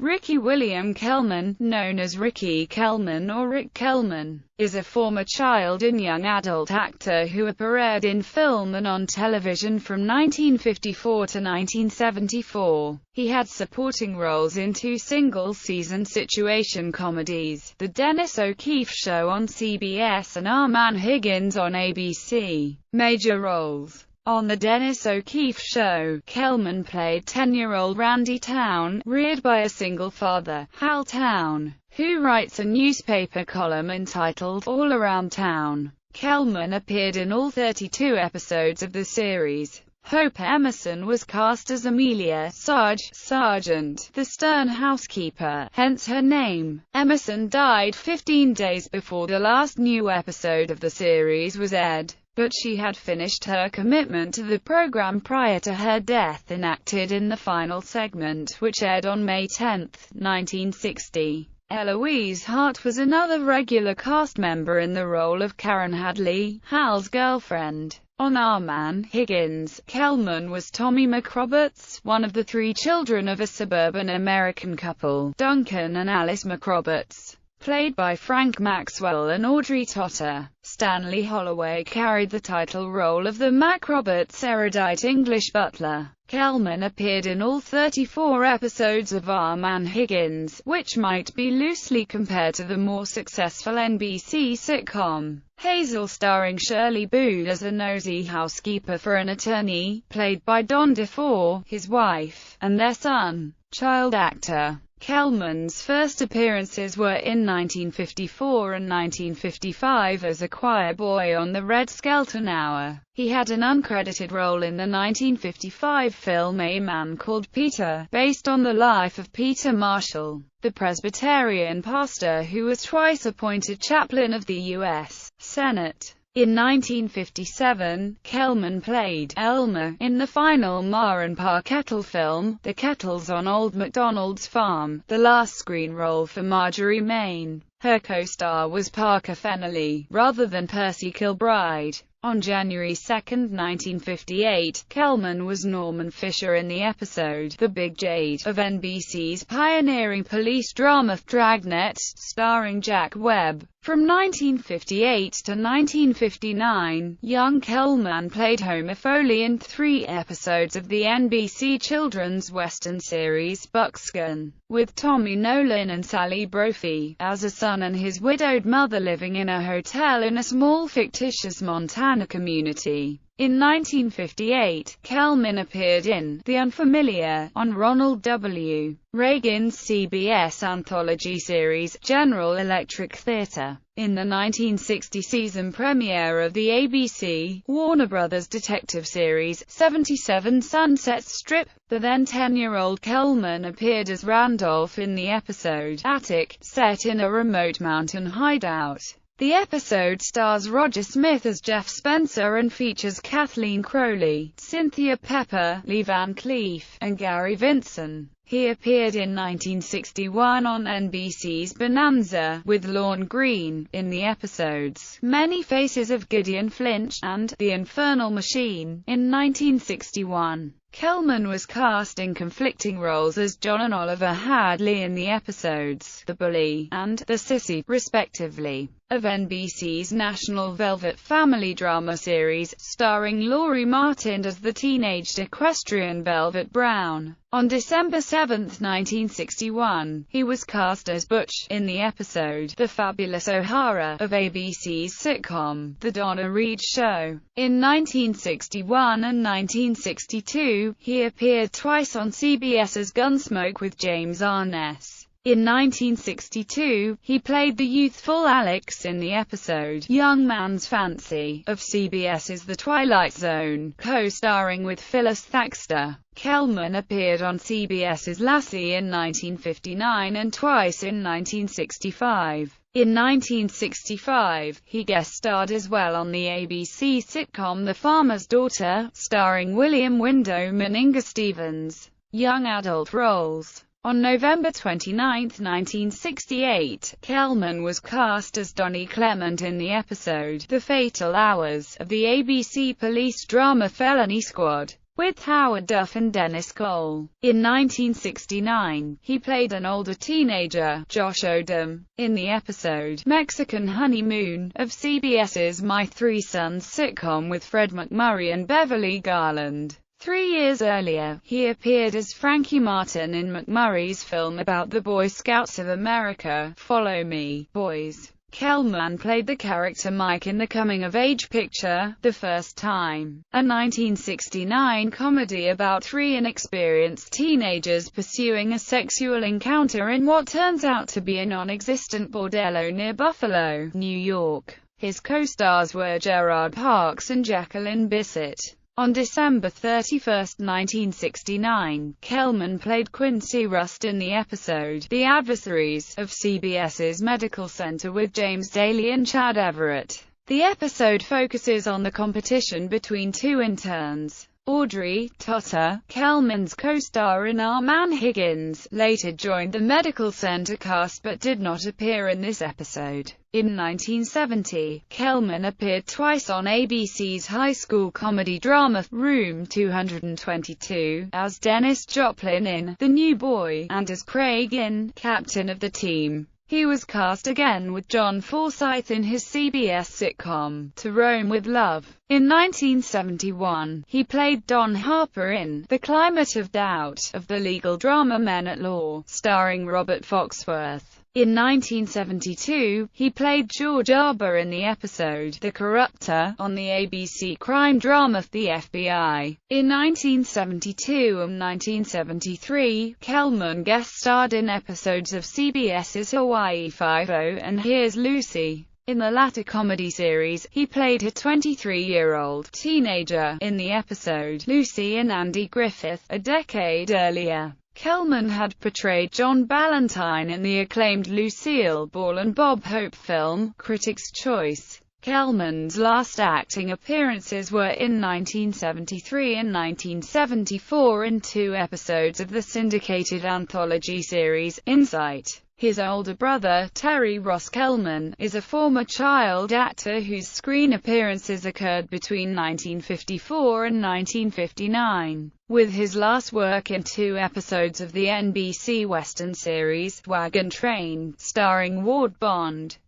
Ricky William Kelman, known as Ricky Kelman or Rick Kelman, is a former child and young adult actor who appeared in film and on television from 1954 to 1974. He had supporting roles in two single-season situation comedies, The Dennis O'Keefe Show on CBS and Our Man Higgins on ABC. Major roles. On The Dennis O'Keefe Show, Kelman played 10-year-old Randy Town, reared by a single father, Hal Town, who writes a newspaper column entitled All Around Town. Kelman appeared in all 32 episodes of the series. Hope Emerson was cast as Amelia Sargent, the stern housekeeper, hence her name. Emerson died 15 days before the last new episode of the series was aired, but she had finished her commitment to the program prior to her death and acted in the final segment, which aired on May 10, 1960. Eloise Hart was another regular cast member in the role of Karen Hadley, Hal's girlfriend. On Our Man Higgins, Kelman was Tommy McRoberts, one of the three children of a suburban American couple, Duncan and Alice McRoberts, played by Frank Maxwell and Audrey Totter. Stanley Holloway carried the title role of the McRoberts' erudite English butler. Kelman appeared in all 34 episodes of Our Man Higgins, which might be loosely compared to the more successful NBC sitcom Hazel, starring Shirley Booth as a nosy housekeeper for an attorney, played by Dawn DeFore, his wife, and their son. Child actor Kelman's first appearances were in 1954 and 1955 as a choir boy on the Red Skelton Hour. He had an uncredited role in the 1955 film A Man Called Peter, based on the life of Peter Marshall, the Presbyterian pastor who was twice appointed chaplain of the U.S. Senate. In 1957, Kelman played Elmer in the final Ma and Pa Kettle film, The Kettles on Old MacDonald's Farm, the last screen role for Marjorie Main. Her co-star was Parker Fennelly, rather than Percy Kilbride. On January 2, 1958, Kelman was Norman Fisher in the episode The Big Jade of NBC's pioneering police drama Dragnet, starring Jack Webb. From 1958 to 1959, young Kelman played Homer Foley in 3 episodes of the NBC children's western series Buckskin, with Tommy Nolan and Sally Brophy, as a son and his widowed mother living in a hotel in a small fictitious Montana community. In 1958, Kelman appeared in The Unfamiliar on Ronald W. Reagan's CBS anthology series, General Electric Theater. In the 1960 season premiere of the ABC, Warner Brothers detective series, 77 Sunset Strip, the then 10-year-old Kelman appeared as Randolph in the episode Attic, set in a remote mountain hideout. The episode stars Roger Smith as Jeff Spencer and features Kathleen Crowley, Cynthia Pepper, Lee Van Cleef, and Gary Vinson. He appeared in 1961 on NBC's Bonanza, with Lorne Greene, in the episodes Many Faces of Gideon Flinch and The Infernal Machine. In 1961, Kelman was cast in conflicting roles as John and Oliver Hadley in the episodes The Bully and The Sissy, respectively, of NBC's National Velvet family drama series, starring Laurie Martin as the teenaged equestrian Velvet Brown. On December 7, 1961, he was cast as Butch in the episode The Fabulous O'Hara of ABC's sitcom The Donna Reed Show. In 1961 and 1962, he appeared twice on CBS as Gunsmoke with James Arness. In 1962, he played the youthful Alex in the episode Young Man's Fancy of CBS's The Twilight Zone, co-starring with Phyllis Thaxter. Kelman appeared on CBS's Lassie in 1959 and twice in 1965. In 1965, he guest-starred as well on the ABC sitcom The Farmer's Daughter, starring William Windom and Inga Stevens. Young adult roles. On November 29, 1968, Kelman was cast as Donnie Clement in the episode The Fatal Hours of the ABC police drama Felony Squad. with Howard Duff and Dennis Cole. In 1969, he played an older teenager, Josh Odom, in the episode Mexican Honeymoon of CBS's My Three Sons sitcom with Fred MacMurray and Beverly Garland. 3 years earlier, he appeared as Frankie Martin in MacMurray's film about the Boy Scouts of America, Follow Me, Boys. Kelman played the character Mike in the coming-of-age picture, The First Time, a 1969 comedy about 3 inexperienced teenagers pursuing a sexual encounter in what turns out to be a non-existent bordello near Buffalo, New York. His co-stars were Gerard Parks and Jacqueline Bisset. On December 31, 1969, Kelman played Quincy Rust in the episode The Adversaries of CBS's Medical Center with James Daly and Chad Everett. The episode focuses on the competition between 2 interns. Audrey Totter, Kelman's co-star in Our Man Higgins, later joined the Medical Center cast but did not appear in this episode. In 1970, Kelman appeared twice on ABC's high school comedy drama Room 222, as Dennis Joplin in The New Boy, and as Craig in Captain of the Team. He was cast again with John Forsythe in his CBS sitcom, To Rome with Love. In 1971, he played Don Harper in The Climate of Doubt of the legal drama Men at Law, starring Robert Foxworth. In 1972, he played George Arber in the episode The Corrupter on the ABC crime drama The FBI. In 1972 and 1973, Kelman guest-starred in episodes of CBS's Hawaii Five-0 and Here's Lucy. In the latter comedy series, he played a 23-year-old teenager in the episode Lucy and Andy Griffith, a decade earlier. Kelman had portrayed John Ballantyne in the acclaimed Lucille Ball and Bob Hope film, Critics' Choice. Kelman's last acting appearances were in 1973 and 1974 in 2 episodes of the syndicated anthology series, Insight. His older brother, Terry Ross Kelman, is a former child actor whose screen appearances occurred between 1954 and 1959, with his last work in 2 episodes of the NBC Western series, Wagon Train, starring Ward Bond.